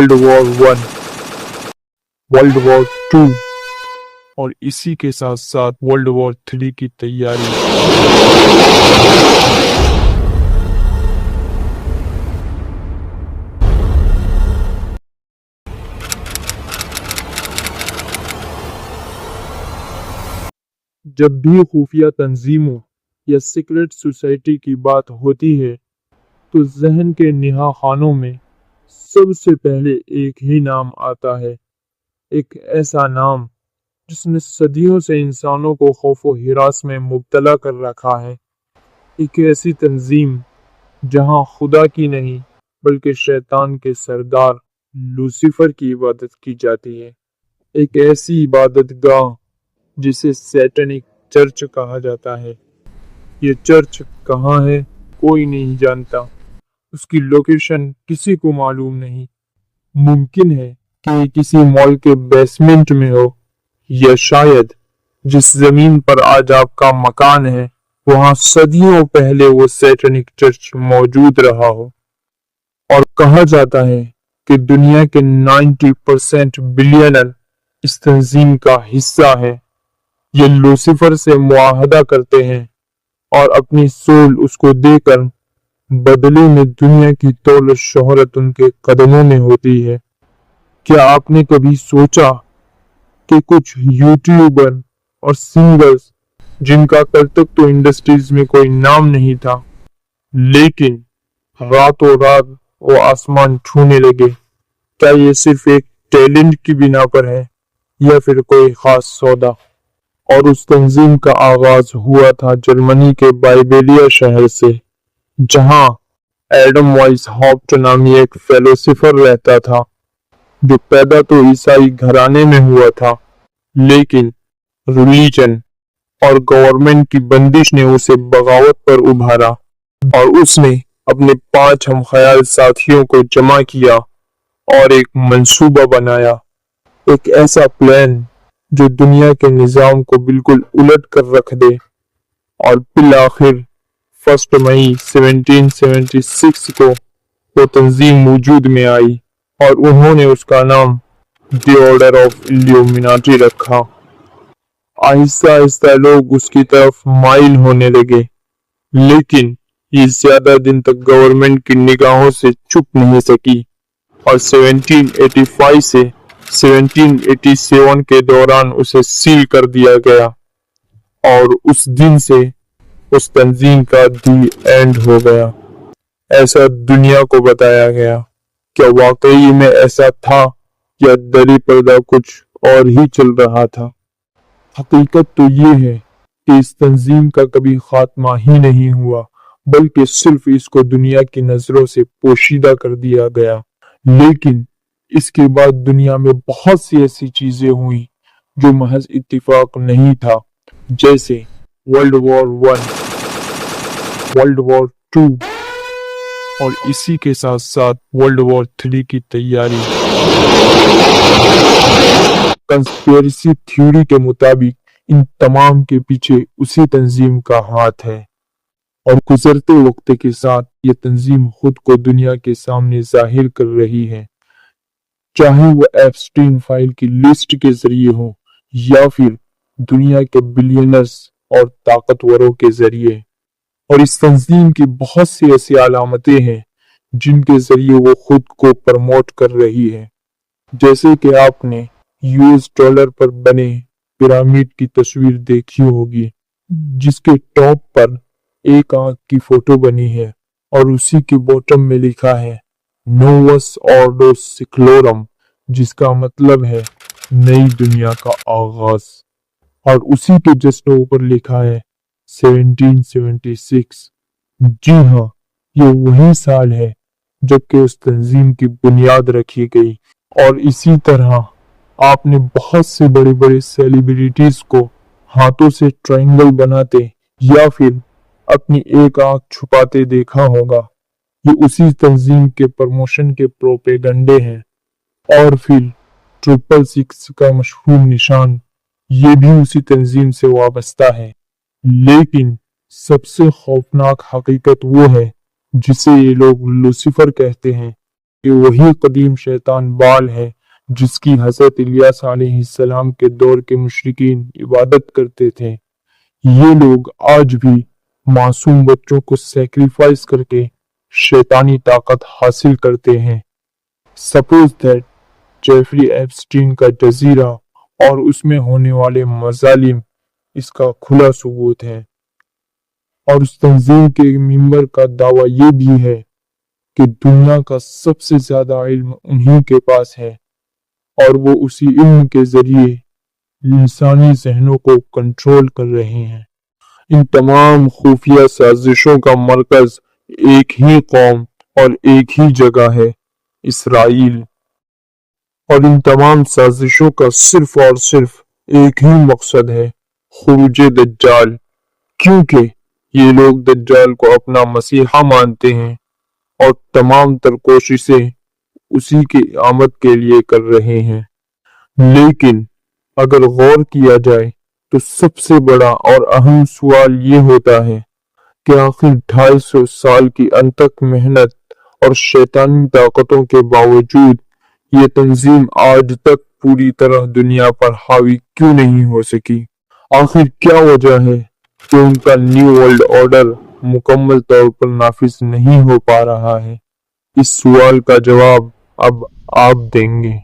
World war 1, world war 2 और इसी के साथ साथ वर्ल्ड वॉर 3 की तैयारी। जब भी खुफिया तंजीमों या सीक्रेट सोसाइटी की बात होती है तो जहन के निहा खानों में सबसे पहले एक ही नाम आता है, एक ऐसा नाम जिसने सदियों से इंसानों को खौफो हिरास में मुब्तला कर रखा है। एक ऐसी तंजीम जहां खुदा की नहीं बल्कि शैतान के सरदार लूसीफर की इबादत की जाती है। एक ऐसी इबादतगाह जिसे सैटेनिक चर्च कहा जाता है। ये चर्च कहाँ है कोई नहीं जानता, उसकी लोकेशन किसी को मालूम नहीं। मुमकिन है कि ये किसी मॉल के बेसमेंट में हो या शायद जिस जमीन पर आज आपका मकान है वहां सदियों पहले वो सैटेनिक चर्च मौजूद रहा हो। और कहा जाता है कि दुनिया के 90% बिलियनर इस तंजीम का हिस्सा है। ये लूसीफर से मुआहदा करते हैं और अपनी सोल उसको देकर बदले में दुनिया की दौलत शोहरत उनके कदमों में होती है। क्या आपने कभी सोचा कि कुछ यूट्यूबर और सिंगर्स जिनका कल तक तो इंडस्ट्रीज में कोई नाम नहीं था, लेकिन रातों रात वो आसमान छूने लगे, क्या ये सिर्फ एक टैलेंट की बिना पर है या फिर कोई खास सौदा? और उस तंजीम का आगाज हुआ था जर्मनी के बाइबेलिया शहर से, जहां एडम वाइस हॉफ्ट नामी एक फिलोसोफर रहता था जो पैदा तो ईसाई घराने में हुआ था, लेकिन रिलीजन और गवर्नमेंट की बंदिश ने उसे बगावत पर उभारा और उसने अपने 5 हमख्याल साथियों को जमा किया और एक मंसूबा बनाया, एक ऐसा प्लान जो दुनिया के निजाम को बिल्कुल उलट कर रख दे। और फिर आखिर 1 मई 1776 को वो तंजीम वजूद में आई और उन्होंने उसका नाम द ऑर्डर ऑफ इल्यूमिनाटी रखा। आहिस्ता आहिस्ता लोग उसकी तरफ माइल होने लगे, लेकिन ये ज्यादा दिन तक गवर्नमेंट की निगाहों से छुप नहीं सकी और 1785 से 1787 के दौरान उसे सील कर दिया गया और उस दिन से उस तंजीम का दी एंड हो गया, ऐसा दुनिया को बताया गया। क्या वाकई में ऐसा था या दरी पर्दा कुछ और ही चल रहा था? हकीकत तो ये है कि इस तंजीम का कभी खात्मा ही नहीं हुआ, बल्कि सिर्फ इसको दुनिया की नजरों से पोशीदा कर दिया गया। लेकिन इसके बाद दुनिया में बहुत सी ऐसी चीजें हुई जो महज इत्तिफाक नहीं था, जैसे वर्ल्ड वॉर 1, वर्ल्ड वॉर 2 और इसी के साथ साथ वर्ल्ड वॉर 3 की तैयारी। कंस्पिरेसी थ्योरी के मुताबिक इन तमाम के पीछे उसी तंजीम का हाथ है और गुजरते वक्त के साथ ये तंजीम खुद को दुनिया के सामने जाहिर कर रही है, चाहे वो एप्स्टीन फाइल की लिस्ट के जरिए हो या फिर दुनिया के बिलियनर्स और ताकतवरों के जरिए। और इस तंजीम की बहुत सी ऐसी अलामतें हैं जिनके जरिए वो खुद को प्रमोट कर रही है, जैसे कि आपने यूएस डॉलर पर बने पिरामिड की तस्वीर देखी होगी जिसके टॉप पर एक आंख की फोटो बनी है और उसी के बॉटम में लिखा है नोवस ऑर्डो सिक्लोरम, जिसका मतलब है नई दुनिया का आगाज। और उसी के जस्ट ऊपर लिखा है 1776। जी हाँ, ये वही साल है जबकि उस तंजीम की बुनियाद रखी गई। और इसी तरह आपने बहुत से बड़े बड़े सेलिब्रिटीज को हाथों से ट्रायंगल बनाते या फिर अपनी एक आंख छुपाते देखा होगा। ये उसी तंजीम के प्रमोशन के प्रोपेगंडे हैं। और फिर 666 का मशहूर निशान, ये भी उसी तंजीम से वाबस्ता है। लेकिन सबसे खौफनाक हकीकत वो है जिसे ये लोग लूसीफर कहते हैं, کہ وہی قدیم شیطان بال ہے جس کی حضرت الیاس علیہ السلام کے دور کے مشرکین عبادت کرتے تھے۔ یہ لوگ آج بھی معصوم بچوں کو سیکریفائس کر کے شیطانی طاقت حاصل کرتے ہیں۔ سپوز دیٹ جیفری ایپسٹین کا جزیرہ اور اس میں ہونے والے مظالم اس کا کھلا ثبوت ہے، اور اس تنظیم کے ممبر کا دعویٰ یہ بھی ہے کہ دنیا کا سب سے زیادہ علم انہی کے پاس ہے اور وہ اسی علم کے ذریعے انسانی ذہنوں کو کنٹرول کر رہے ہیں۔ ان تمام خفیہ سازشوں کا مرکز ایک ہی قوم اور ایک ہی جگہ ہے، اسرائیل، اور ان تمام سازشوں کا صرف اور صرف ایک ہی مقصد ہے، خروج دجال، کیونکہ یہ لوگ دجال کو اپنا مسیحا مانتے ہیں اور تمام تر کوششیں اسی کی آمد کے لیے کر رہے ہیں۔ لیکن اگر غور کیا جائے تو سب سے بڑا اور اہم سوال یہ ہوتا ہے کہ آخر 250 سال کی انتھک محنت اور شیطانی طاقتوں کے باوجود یہ تنظیم آج تک پوری طرح دنیا پر حاوی کیوں نہیں ہو سکی؟ آخر کیا وجہ ہے کہ ان کا نیو ورلڈ آرڈر مکمل طور پر نافذ نہیں ہو پا رہا ہے؟ اس سوال کا جواب اب آپ دیں گے۔